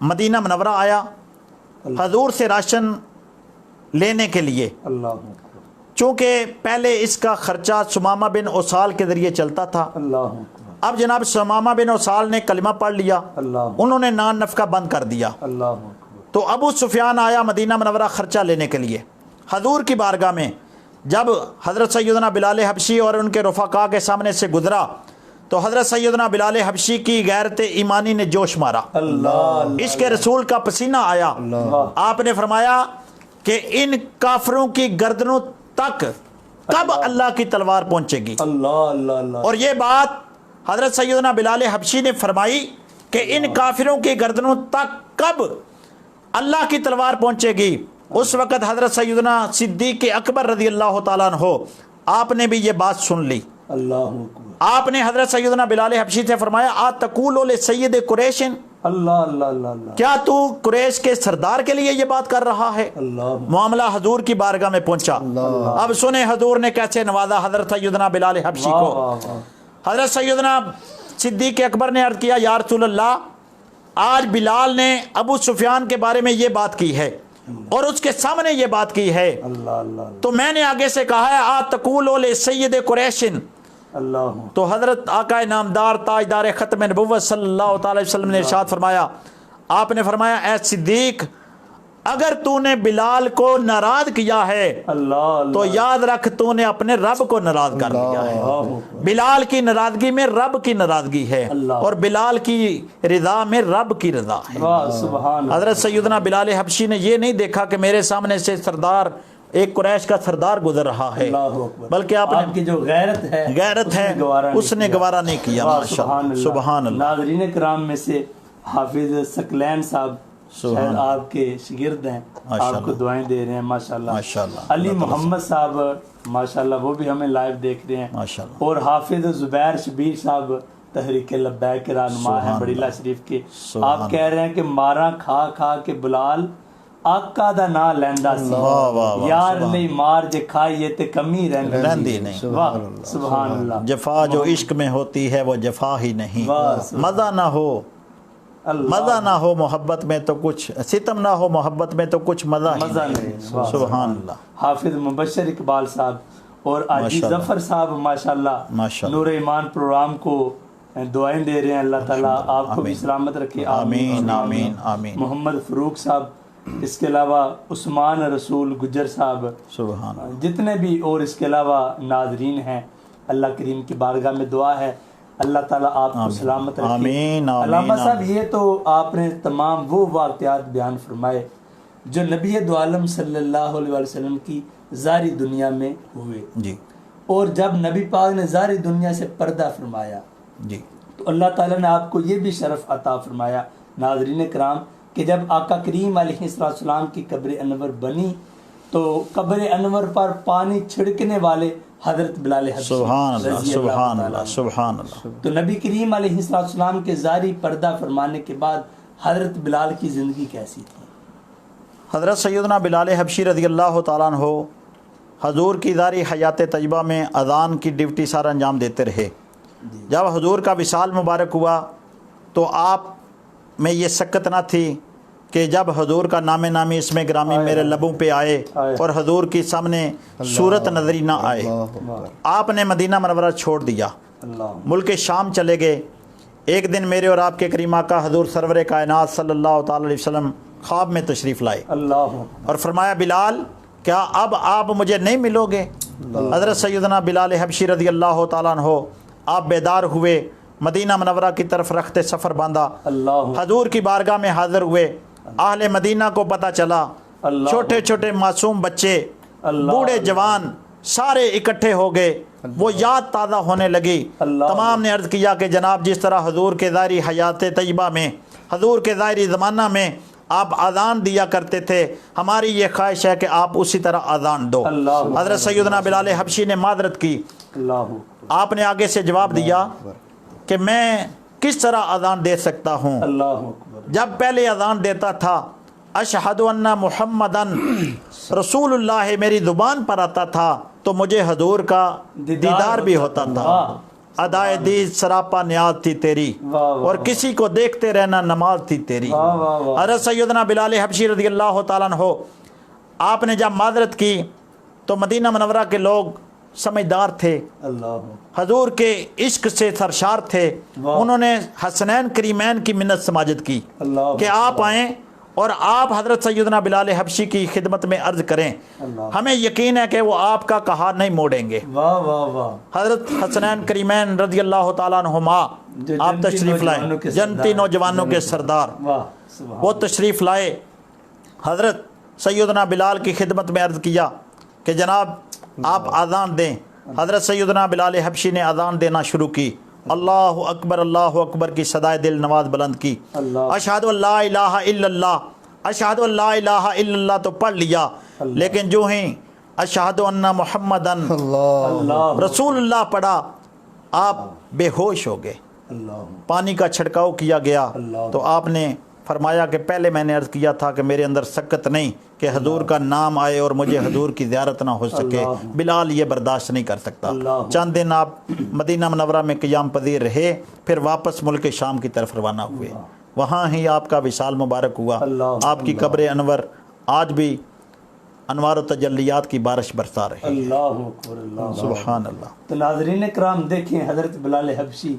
مدینہ منورہ آیا حضور سے راشن لینے کے لیے. اللہ چونکہ پہلے اس کا خرچہ سمامہ بن اسال کے ذریعے چلتا تھا. اللہ اب جناب سمامہ بن اسال نے کلمہ پڑھ لیا، اللہ انہوں نے نان نفقہ بند کر دیا. اللہ تو ابو سفیان آیا مدینہ منورہ خرچہ لینے کے لیے. حضور کی بارگاہ میں جب حضرت سیدنا بلال حبشی اور ان کے رفقا کے سامنے سے گزرا تو حضرت سیدنا بلال حبشی کی غیرت ایمانی نے جوش مارا. اللہ عشق رسول کا پسینہ آیا. آپ نے فرمایا کہ ان کافروں کی گردنوں تک کب اللہ کی تلوار پہنچے گی. اللہ اور یہ بات حضرت سیدنا بلال حبشی نے فرمائی کہ ان کافروں کی گردنوں تک کب اللہ کی تلوار پہنچے گی. اس وقت حضرت سیدنا صدیق اکبر رضی اللہ تعالیٰ عنہ آپ نے بھی یہ بات سن لی. اللہ آپ نے حضرت سیدنا بلال حبشی سے فرمایا آتقول لسید قریش، اللہ کیا تو قریش کے سردار کے لیے یہ بات کر رہا ہے. اللہ معاملہ حضور کی بارگاہ میں پہنچا. اب سنیں حضور نے کیسے نوازا حضرت سیدنا بلال حبشی کو. حضرت سیدنا صدیق اکبر نے عرض کیا یا رسول اللہ، آج بلال نے ابو سفیان کے بارے میں یہ بات کی ہے اور اس کے سامنے یہ بات کی ہے، اللہ تو میں نے آگے سے کہا ہے آتقول لسید قریش. اللہ تو حضرت آقا نامدار تاجدار ختم نبوت صلی اللہ تعالی وسلم نے ارشاد فرمایا، آپ نے فرمایا اے صدیق، اگر تو نے بلال کو ناراض کیا ہے اللہ تو یاد رکھ تو نے اپنے رب کو ناراض کر لیا ہے. بلال کی ناراضگی میں رب کی ناراضگی ہے اور بلال کی رضا میں رب کی رضا ہے. سبحان حضرت سیدنا بلال حبشی نے یہ نہیں دیکھا کہ میرے سامنے سے سردار ایک قریش کا سردار گزر رہا ہے، بلکہ آپ کی جو غیرت ہے اس نے گوارا نہیں کیا. ماشاءاللہ سبحان اللہ. ناظرین کرام میں سے حافظ ثقلین صاحب شاید آپ کے شاگرد ہیں، آپ کو دعائیں دے رہے ہیں. ماشاءاللہ علی محمد صاحب ماشاءاللہ وہ بھی ہمیں لائیو دیکھ رہے ہیں. اور حافظ زبیر شبیر صاحب تحریک لبیک کے رہنما ہیں بڑیلہ شریف کے. آپ کہہ رہے ہیں کہ مارا کھا کھا کے بلال آقا دا نا لیندا سی، یار نہیں مار جے کھائیے تے کمی رہندی نہیں. واہ سبحان اللہ. جفا جو عشق میں ہوتی ہے وہ جفا ہی نہیں. مزہ نہ ہو مزہ نہ ہو محبت میں تو کچھ، ستم نہ ہو محبت میں تو کچھ مزہ نہیں. سبحان اللہ. حافظ مبشر اقبال صاحب اور آجی ظفر صاحب ماشاءاللہ نور ایمان پروگرام کو دعائیں دے رہے ہیں. اللہ تعالیٰ آپ کو بھی سلامت رکھے. آمین آمین آمین. محمد فروق صاحب، اس کے علاوہ عثمان رسول گجر صاحب، سبحان جتنے بھی اور اس کے علاوہ ناظرین ہیں، اللہ کریم کی بارگاہ میں دعا ہے اللہ تعالیٰ آپ کو سلامت رکھے. آمین. علامہ صاحب یہ تو آپ نے تمام وہ واقعات بیان فرمائے جو نبی دو عالم صلی اللہ علیہ وسلم کی ظاہری دنیا میں ہوئے جی. اور جب نبی پاک نے ظاہری دنیا سے پردہ فرمایا جی تو اللہ تعالیٰ نے آپ کو یہ بھی شرف عطا فرمایا ناظرین کرام کہ جب آقا کریم علیہ السلام کی قبر انور بنی تو قبر انور پر پانی چھڑکنے والے حضرت بلال حبشی سبحان اللہ سبحان اللہ سبحان اللہ. تو نبی کریم علیہ السلام کے ظاہری پردہ فرمانے کے بعد حضرت بلال کی زندگی کیسی تھی؟ حضرت سیدنا بلال حبشی رضی اللہ تعالیٰ عنہ حضور کی ظاہری حیات طیبہ میں اذان کی ڈیوٹی سارا انجام دیتے رہے. جب حضور کا وصال مبارک ہوا تو آپ میں یہ سکت نہ تھی کہ جب حضور کا نام نامی اسم گرامی میرے لبوں پہ آئے اور حضور کی سامنے صورت نظری نہ آئے. آپ نے مدینہ منورہ چھوڑ دیا، ملک شام چلے گئے. ایک دن میرے اور آپ کے کریم آقا حضور سرور کائنات صلی اللہ تعالی علیہ وسلم خواب میں تشریف لائے اور فرمایا بلال کیا اب آپ مجھے نہیں ملو گے؟ حضرت سیدنا بلال حبشی رضی اللہ تعالیٰ عنہ آپ بیدار ہوئے، مدینہ منورہ کی طرف رخت سفر باندھا، حضور کی بارگاہ میں حاضر ہوئے. اہل مدینہ کو پتہ چلا، اللہ چھوٹے چھوٹے معصوم بچے، اللہ بوڑھے جوان سارے اکٹھے ہو گئے، وہ یاد تازہ ہونے لگی۔ اللہ تمام نے عرض کیا کہ جناب جس طرح حضور کے ظاہری حیات طیبہ میں، حضور کے ظاہری زمانہ میں آپ اذان دیا کرتے تھے، ہماری یہ خواہش ہے کہ آپ اسی طرح اذان دو۔ اللہ حضرت سیدنا بلال حبشی نے معذرت کی، اللہ آپ نے آگے سے جواب دیا کہ میں کس طرح اذان دے سکتا ہوں؟ اللہ اکبر، جب پہلے اذان دیتا تھا اشہد ان محمدن رسول اللہ میری زبان پر آتا تھا تو مجھے حضور کا دیدار بھی ہوتا تھا۔ ادائے دید سراپا نیاز تھی تیری، واہ واہ اور کسی کو دیکھتے رہنا نماز تھی تیری۔ واہ واہ واہ، حضرت سیدنا بلال حبشی رضی اللہ تعالیٰ عنہ، آپ نے جب معذرت کی تو مدینہ منورہ کے لوگ سمجھدار تھے، اللہ حضور کے عشق سے سرشار تھے، واہ، انہوں نے حسنین کریمین کی منت سماجت کی اللہ کہ آپ آئیں اور آپ حضرت سیدنا بلال حبشی کی خدمت میں عرض کریں، اللہ، ہمیں یقین ہے کہ وہ آپ کا کہا نہیں موڑیں گے۔ واہ واہ واہ، حضرت حسنین کریمین رضی اللہ تعالیٰ عنہما جو آپ جنتی تشریف نوجوانوں لائے، کے جنتی سردار، نوجوانوں کے سردار، واہ سبحان وہ تشریف لائے۔ حضرت سیدنا بلال کی خدمت میں عرض کیا کہ جناب آپ اذان دیں۔ حضرت سیدنا بلال حبشی نے اذان دینا شروع کی، اللہ اکبر کی صدائے دل نواز بلند کی، اللہ، اشہد ان لا الہ الا اللہ، اشہد ان لا الہ الا اللہ تو پڑھ لیا، لیکن جو ہی اشہد ان محمدن اللہ رسول اللہ پڑھا آپ بے ہوش ہو گئے، اللہ پانی کا چھڑکاؤ کیا گیا اللہ، تو آپ نے فرمایا کہ پہلے میں نے عرض کیا تھا کہ میرے اندر سکت نہیں کہ حضور کا نام آئے اور مجھے حضور کی زیارت نہ ہو سکے، اللہ، بلال یہ برداشت نہیں کر سکتا۔ اللہ، چند دن آپ مدینہ منورہ میں قیام پذیر رہے، پھر واپس ملک شام کی طرف روانہ ہوئے، وہاں ہی آپ کا وصال مبارک ہوا۔ اللہ، آپ کی قبر انور آج بھی انوار و تجلیات کی بارش برسا رہی ہے۔ اللہ اکبر، اللہ سبحان اللہ۔ تو ناظرین کرام دیکھیں، حضرت بلال حبشی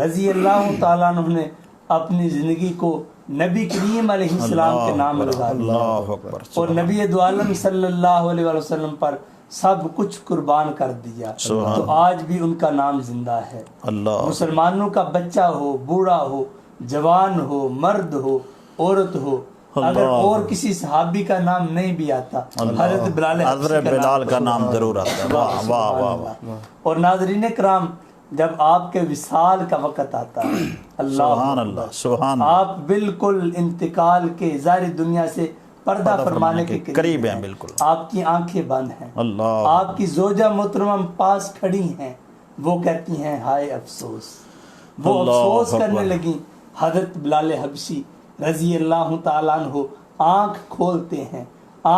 رضی اللہ تعالیٰ عنہ نے اپنی زندگی کو نبی کریم علیہ السلام کے نام لگا دیا، اللہ اکبر، اور نبی دو عالم صلی اللہ علیہ وسلم پر سب کچھ قربان کر دیا، تو آج بھی ان کا نام زندہ ہے۔ اللہ، مسلمانوں کا بچہ ہو، بوڑھا ہو، جوان ہو، مرد ہو، عورت ہو، اگر اور کسی صحابی کا نام نہیں بھی آتا، حضرت بلال حبشی حضرت بلال کا نام ضرور آتا ہے۔ واہ واہ واہ واہ، اور ناظرین کرام جب آپ کے وصال کا وقت آتا ہے، سبحان اللہ اللہ، سبحان اللہ، آپ بالکل انتقال کے ظاہری دنیا سے پردہ فرمانے کے قریب ہیں، بالکل۔ آپ کی آنکھیں بند ہیں، اللہ، آپ کی زوجہ محترمہ پاس کھڑی ہیں، وہ کہتی ہیں ہائے افسوس، وہ اللہ افسوس اکبر۔ کرنے لگی۔ حضرت بلال حبشی رضی اللہ تعالیٰ عنہ آنکھ کھولتے ہیں،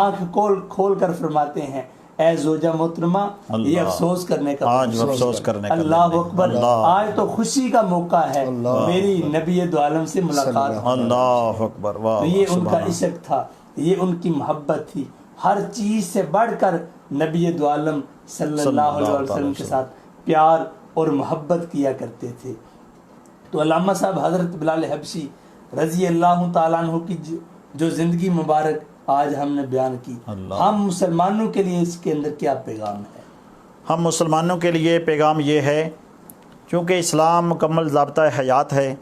آنکھ کھول کر فرماتے ہیں اے زوجہ محترمہ، یہ افسوس کرنے کا آج افسوس کرنے کا اللہ اکبر، اللہ، آج تو خوشی کا موقع ہے، میری نبی دو عالم سے ملاقات ہو۔ اللہ اکبر، واہ یہ ان کا سبحان عشق تھا، یہ ان کی محبت تھی، ہر چیز سے بڑھ کر نبی دو عالم صلی اللہ علیہ وسلم کے ساتھ پیار اور محبت کیا کرتے تھے۔ تو علامہ صاحب حضرت بلال حبشی رضی اللہ تعالیٰ عنہ کی جو زندگی مبارک آج ہم نے بیان کی، ہم مسلمانوں کے لیے اس کے اندر کیا پیغام ہے؟ ہم مسلمانوں کے لیے پیغام یہ ہے، چونکہ اسلام مکمل ضابطہ حیات ہے،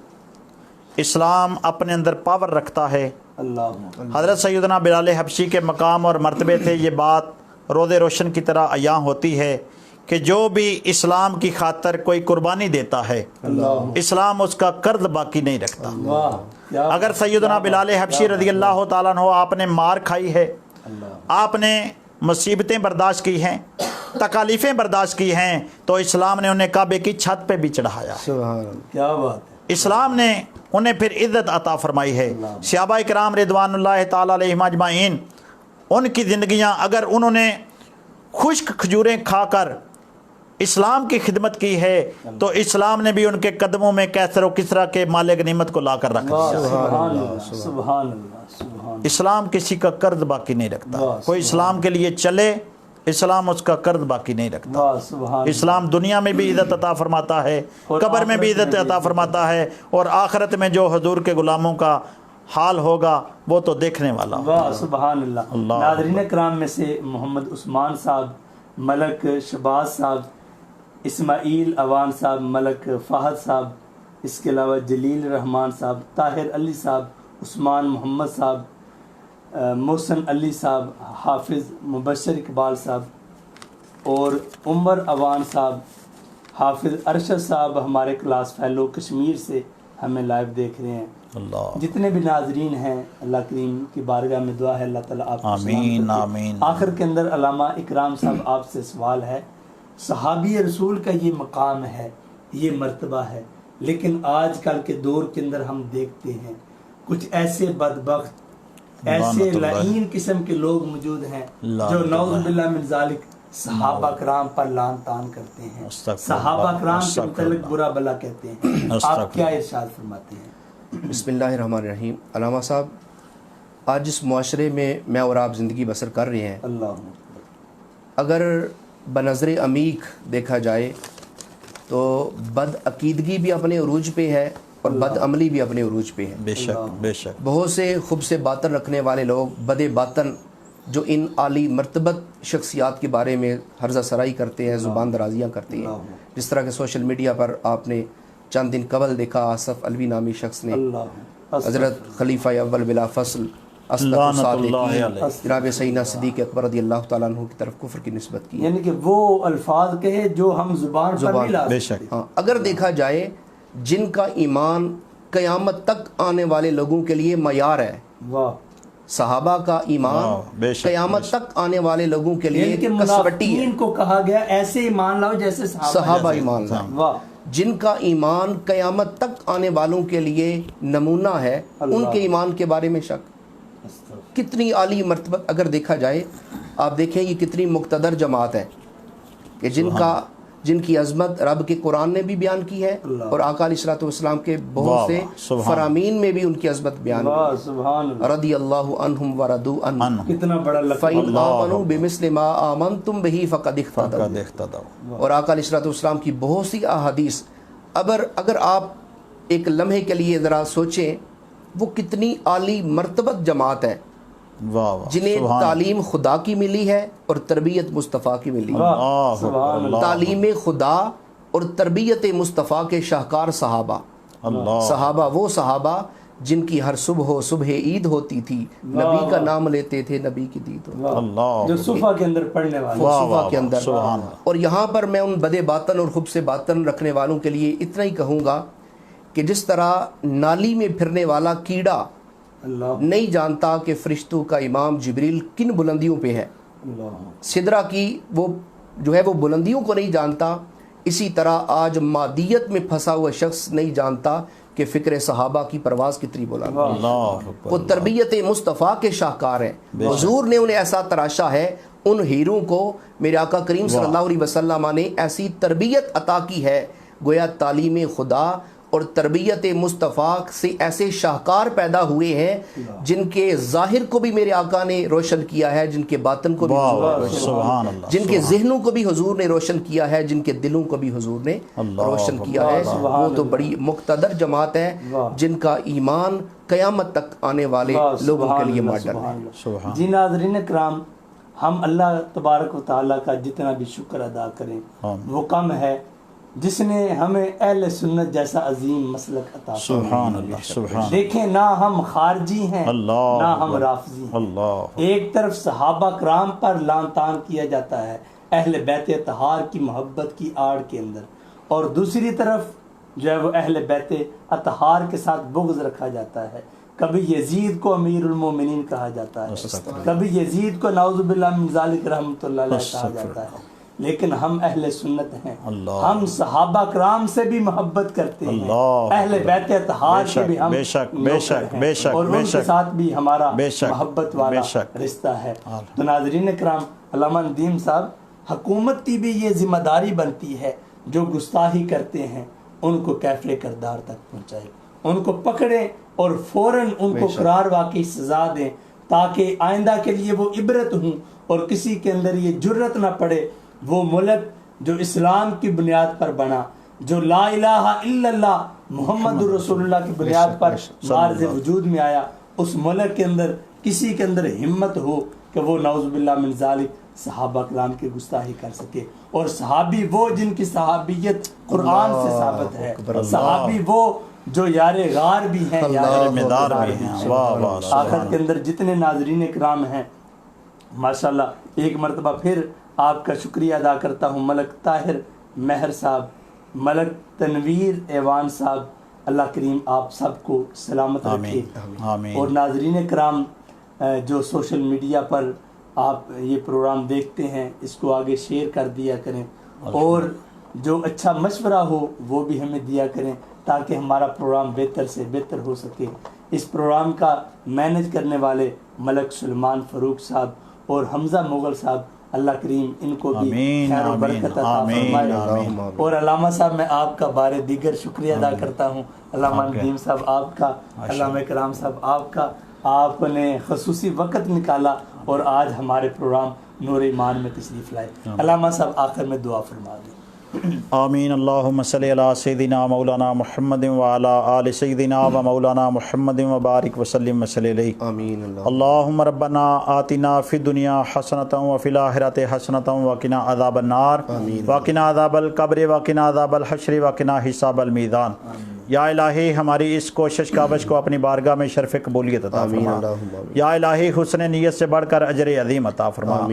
اسلام اپنے اندر پاور رکھتا ہے۔ اللہ حضرت سیدنا بلال حبشی کے مقام اور مرتبے تھے، یہ بات روز روشن کی طرح عیاں ہوتی ہے کہ جو بھی اسلام کی خاطر کوئی قربانی دیتا ہے، اسلام اس کا قرض باقی نہیں رکھتا۔ واہ، اگر سیدنا بلال حبشی رضی اللہ تعالیٰ عنہ آپ نے مار کھائی ہے، آپ نے مصیبتیں برداشت کی ہیں، تکالیفیں برداشت کی ہیں، تو اسلام نے انہیں کعبے کی چھت پہ بھی چڑھایا ہے، سبحان اللہ، کیا بات ہے، اسلام نے انہیں پھر عزت عطا فرمائی ہے۔ صحابہ کرام رضوان اللہ تعالیٰ علیہم اجمعین، ان کی زندگیاں اگر انہوں نے خشک کھجوریں کھا کر اسلام کی خدمت کی ہے تو اسلام نے بھی ان کے قدموں میں کیسر و کسرا کے مال غنیمت کو لا کر رکھ دیا۔ سبحان اللہ، سبحان اللہ، سبحان اسلام کسی کا قرض باقی نہیں رکھتا، کوئی اسلام کے لیے چلے، اسلام اس کا قرض باقی نہیں رکھتا۔ اللہ، سبحان اسلام دنیا میں بھی عزت عطا فرماتا ہے، قبر میں بھی عزت عطا فرماتا ہے، اور آخرت میں جو حضور کے غلاموں کا حال ہوگا وہ تو دیکھنے والا ہوگا۔ واہ، سبحان اللہ۔ ناظرین کرام میں سے محمد عثمان صاحب، ملک شباز صاحب، اسماعیل اوان صاحب، ملک فہد صاحب، اس کے علاوہ جلیل رحمان صاحب، طاہر علی صاحب، عثمان محمد صاحب، محسن علی صاحب، حافظ مبشر اقبال صاحب اور عمر اوان صاحب، حافظ ارشد صاحب ہمارے کلاس فیلو کشمیر سے ہمیں لائیو دیکھ رہے ہیں. اللہ جتنے بھی ناظرین ہیں اللہ کریم کی بارگاہ میں دعا ہے اللہ تعالیٰ آپ کو سلامت آمین رکھے. آمین. آخر کے اندر علامہ اکرام صاحب آپ سے سوال ہے. صحابی رسول کا یہ مقام ہے، یہ مرتبہ ہے، لیکن آج کل کے دور کے اندر ہم دیکھتے ہیں کچھ ایسے بدبخت، ایسے لعین قسم کے لوگ موجود ہیں جو نعوذ باللہ من ذالک صحابہ کرام پر لعن طعن کرتے ہیں، صحابہ کرام کے متعلق برا بلا کہتے ہیں. آپ کیا ارشاد فرماتے ہیں؟ بسم اللہ الرحمن الرحیم. علامہ صاحب، آج جس معاشرے میں اور آپ زندگی بسر کر رہے ہیں، اللہ اگر بنظر عمیق دیکھا جائے تو بد عقیدگی بھی اپنے عروج پہ ہے اور بد عملی بھی اپنے عروج پہ ہے. بے شک بے شک. بہت سے خوب سے باطن رکھنے والے لوگ بد باطن جو ان عالی مرتبت شخصیات کے بارے میں حرزہ سرائی کرتے ہیں، زبان درازیاں کرتے ہیں. جس طرح کہ سوشل میڈیا پر آپ نے چند دن قبل دیکھا آصف الوی نامی شخص نے حضرت خلیفہ اول بلا فصل جناب سیدنا صدیق اکبر رضی اللہ تعالیٰ عنہ کی طرف کفر کی نسبت کی، یعنی کہ وہ الفاظ کہے جو ہم زبان پر بھی لا بے سکتے. شک. ہاں، اگر دیکھا جائے جن کا ایمان قیامت تک آنے والے لوگوں کے لیے معیار ہے، واہ، صحابہ کا واہ، ایمان بے شک، قیامت تک آنے والے لوگوں کے لیے یعنی کہ کسوٹی ہے. منافقین کو کہا گیا ایسے ایمان لاؤ جیسے صحابہ ایمان لائیں. واہ، جن کا ایمان قیامت تک آنے والوں کے لیے نمونہ ہے، ان کے ایمان کے بارے میں شک. کتنی عالی مرتبہ اگر دیکھا جائے، آپ دیکھیں یہ کتنی مقتدر جماعت ہے کہ جن کی عظمت رب کے قرآن نے بھی بیان کی ہے اور آقا علیہ الصلوۃ والسلام کے بہت سے فرامین میں بھی ان کی عظمت بیان واہ، کی. سبحان اللہ، رضی اللہ عنہم ورضوا عنہ کتنا بڑا لقب. فَإِنْ آمَنُوا بِمِثْلِ مَا آمَنْتُمْ بِهِ فَقَدِ اهْتَدَوْا. دیکھتا تھا. اور آقا علیہ الصلوۃ والسلام کی بہت سی احادیث اگر آپ ایک لمحے کے لیے ذرا سوچیں، وہ کتنی عالی مرتبت جماعت ہے واہ واہ. جنہیں تعلیم خدا کی ملی ہے اور تربیت مصطفیٰ کی ملی ہے. واہ، سبحان اللہ. تعلیم خدا اور تربیت مصطفیٰ کے شاہکار صحابہ. اللہ. صحابہ وہ صحابہ جن کی ہر صبح عید ہوتی تھی، نبی کا نام لیتے تھے، نبی کی دید ہوتی واہ، اللہ. جو صفحہ کے اندر پڑھنے والے. واہ صفحہ واہ کے اندر. سبحان اللہ. اور یہاں پر میں ان بد باطن اور خوب سے باطن رکھنے والوں کے لیے اتنا ہی کہوں گا کہ جس طرح نالی میں پھرنے والا کیڑا اللہ نہیں جانتا کہ فرشتوں کا امام جبریل کن بلندیوں پہ ہے، اللہ، سدرہ کی وہ جو ہے وہ بلندیوں کو نہیں جانتا، اسی طرح آج مادیت میں پھنسا ہوا شخص نہیں جانتا کہ فکر صحابہ کی پرواز کتنی بلند ہے. اللہ وہ تربیت مصطفیٰ کے شاہکار ہیں. حضور نے انہیں ایسا تراشا ہے، ان ہیروں کو میرے آقا کریم صلی اللہ علیہ وسلم نے ایسی تربیت عطا کی ہے، گویا تعلیم خدا اور تربیت مصطفیٰ سے ایسے شاہکار پیدا ہوئے ہیں جن کے ظاہر کو بھی میرے آقا نے روشن کیا ہے، جن کے باطن کو بھی حضور نے روشن سبحان کیا، اللہ. جن کے ذہنوں کو بھی حضور نے روشن کیا ہے، جن کے دلوں کو بھی حضور نے روشن کیا ہے. وہ تو بڑی مقتدر جماعت ہے جن کا ایمان قیامت تک آنے والے لوگوں کے لیے ماڈل ہے. جی ناظرین کرام، ہم اللہ تبارک و تعالیٰ کا جتنا بھی شکر ادا کریں وہ کم ہے، جس نے ہمیں اہل سنت جیسا عظیم مسلک عطا فرمایا. سبحان اللہ. سبحان دیکھیں، نہ ہم خارجی ہیں اللہ نہ ہم رافضی ہیں. اللہ. ایک طرف صحابہ کرام پر لعن طعن کیا جاتا ہے اہل بیت اطہار کی محبت کی آڑ کے اندر، اور دوسری طرف جو ہے وہ اہل بیت اطہار کے ساتھ بغض رکھا جاتا ہے. کبھی یزید کو امیر المومنین کہا جاتا ہے، کبھی یزید کو نعوذ باللہ من ذالک رحمۃ اللہ علیہ کہا جاتا ہے. لیکن ہم اہل سنت ہیں، ہم صحابہ کرام سے بھی محبت کرتے ہیں، اہل بیت اطہار سے بھی ہم نوکر ہیں، اور ان کے ساتھ بھی ہمارا محبت والا رشتہ ہے. تو ناظرین کرام، علامہ ندیم صاحب، حکومت کی بھی یہ ذمہ داری بنتی ہے جو گستاخی کرتے ہیں ان کو کیفر کردار تک پہنچائے، ان کو پکڑیں اور فوراً ان کو قرار واقعی سزا دیں، تاکہ آئندہ کے لیے وہ عبرت ہوں اور کسی کے اندر یہ جرت نہ پڑے. وہ ملک جو اسلام کی بنیاد پر بنا، جو لا الہ الا اللہ محمد رسول اللہ کی بنیاد پر معرض وجود میں آیا، اس ملک کے اندر کسی کے اندر ہمت ہو کہ وہ نعوذ باللہ من ذالک صحابہ کرام کی گستاخی کر سکے. اور صحابی وہ جن کی صحابیت قرآن سے ثابت ہے، صحابی وہ جو یار غار بھی ہیں، یار مدار بھی ہیں، واہ واہ، آخر کے اندر جتنے ناظرین کرام ہیں ماشاءاللہ، ایک مرتبہ پھر آپ کا شکریہ ادا کرتا ہوں ملک طاہر مہر صاحب، ملک تنویر ایوان صاحب، اللہ کریم آپ سب کو سلامت رکھے۔ آمین۔ اور ناظرین کرام جو سوشل میڈیا پر آپ یہ پروگرام دیکھتے ہیں، اس کو آگے شیئر کر دیا کریں، اور جو اچھا مشورہ ہو وہ بھی ہمیں دیا کریں تاکہ ہمارا پروگرام بہتر سے بہتر ہو سکے۔ اس پروگرام کا مینیج کرنے والے ملک سلمان فاروق صاحب اور حمزہ مغل صاحب، اللہ کریم ان کو بھی خیر و برکت عطا فرمائے۔ اور علامہ صاحب میں آپ کا بار دیگر شکریہ ادا کرتا ہوں، علامہ ندیم صاحب آپ کا، علامہ کرام صاحب آپ کا، آپ نے خصوصی وقت نکالا اور آج ہمارے پروگرام نور ایمان میں تشریف لائے۔ علامہ صاحب آخر میں دعا فرما دیں۔ آمین۔ اللہم صلی علی سیدنا مولانا محمد وعلی آل سیدنا و مولانا محمد وبارک وسلم وصلی علیہ۔ آمین۔ اللہم ربنا آتنا فی الدنیا حسنۃ وفی الآخرۃ حسنۃ وقنا عذاب النار وقنا عذاب القبر وقنا عذاب الحشر وقنا حساب المیزان۔ یا الہی ہماری اس کوشش کاوش کو اپنی بارگاہ میں شرف قبولیت عطا فرما۔ یا الہی حسن نیت سے بڑھ کر اجر عظیم عطا فرما۔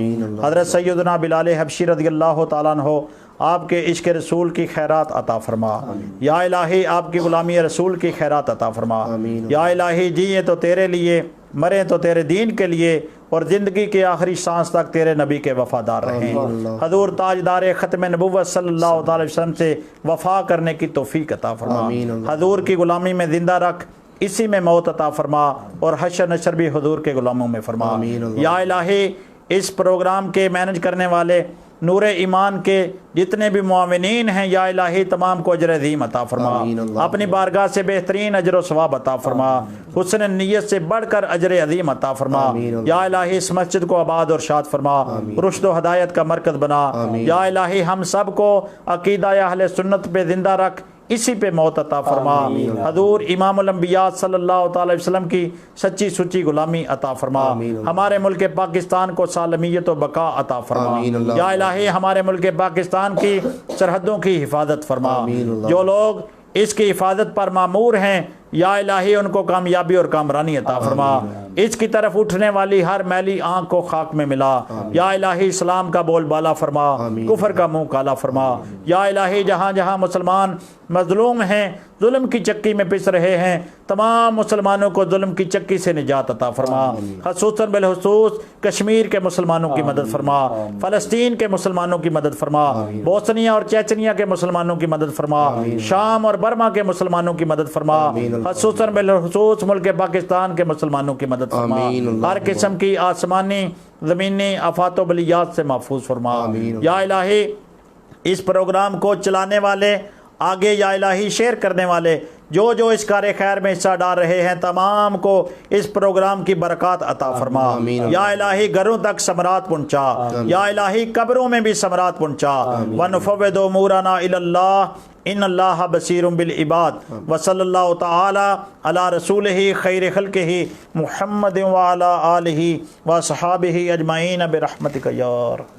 حضرت سیدنا بلال حبشی رضی اللہ تعالیٰ عنہ آپ کے عشق رسول کی خیرات عطا فرما۔ یا الہی آپ کی غلامی رسول کی خیرات عطا فرما۔ یا الہی جیے تو تیرے لیے، مریں تو تیرے دین کے لیے، اور زندگی کے آخری سانس تک تیرے نبی کے وفادار رہیں۔ حضور تاجدار ختم نبوت صلی اللہ علیہ وسلم سے وفا کرنے کی توفیق عطا فرما۔ حضور کی غلامی میں زندہ رکھ، اسی میں موت عطا فرما، اور حشر نشر بھی حضور کے غلاموں میں فرما۔ یا الہی اس پروگرام کے مینج کرنے والے نور ایمان کے جتنے بھی معاونین ہیں، یا الہی تمام کو اجر عظیم عطا فرما، اپنی بارگاہ سے بہترین اجر و ثواب عطا فرما، حسن نیت سے بڑھ کر اجر عظیم عطا فرما۔ یا الہی اس مسجد کو آباد اور شاد فرما، رشد و ہدایت کا مرکز بنا۔ یا الہی ہم سب کو عقیدہ اہل سنت پہ زندہ رکھ، اسی پہ موت عطا فرما۔ حضور امام الانبیاء صلی اللہ تعالی وسلم کی سچی سچی غلامی عطا فرما۔ ہمارے ملک پاکستان کو سالمیت و بقا عطا فرما۔ یا الہی ہمارے ملک پاکستان کی سرحدوں کی حفاظت فرما۔ جو لوگ اس کی حفاظت پر مامور ہیں، یا الہی ان کو کامیابی اور کامرانی عطا فرما۔ اس کی طرف اٹھنے والی ہر میلی آنکھ کو خاک میں ملا۔ یا الہی اسلام کا بول بالا فرما، کفر کا منہ کالا فرما۔ یا الہی جہاں جہاں مسلمان مظلوم ہیں، ظلم کی چکی میں پس رہے ہیں، تمام مسلمانوں کو ظلم کی چکی سے نجات عطا فرما۔ خصوصاً بالخصوص کشمیر کے مسلمانوں کی مدد فرما، فلسطین کے مسلمانوں کی مدد فرما، بوسنیا اور چیچنیا کے مسلمانوں کی مدد فرما، شام اور برما کے مسلمانوں کی مدد فرما، خصوصاً بالخصوص ملک پاکستان کے مسلمانوں کی مدد فرما۔ ہر قسم کی آسمانی زمینی آفات و بلیات سے محفوظ فرما۔ یا الہی اس پروگرام کو چلانے والے، آگے یا الہی شیئر کرنے والے، جو اس کار خیر میں حصہ ڈال رہے ہیں، تمام کو اس پروگرام کی برکات عطا فرما۔ یا الہی گھروں تک ثمرات پہنچا، یا الہی قبروں میں بھی ثمرات پہنچا۔ وَنُفَوِّضُ أُمُورَنَا إِلَى اللَّهِ ان اللہ بصیر بالعباد۔ وصلی اللہ تعالی علی رسولہ خیر خلقہ محمد وعلی آلہ وصحابہ اجمعین برحمتک یا رب۔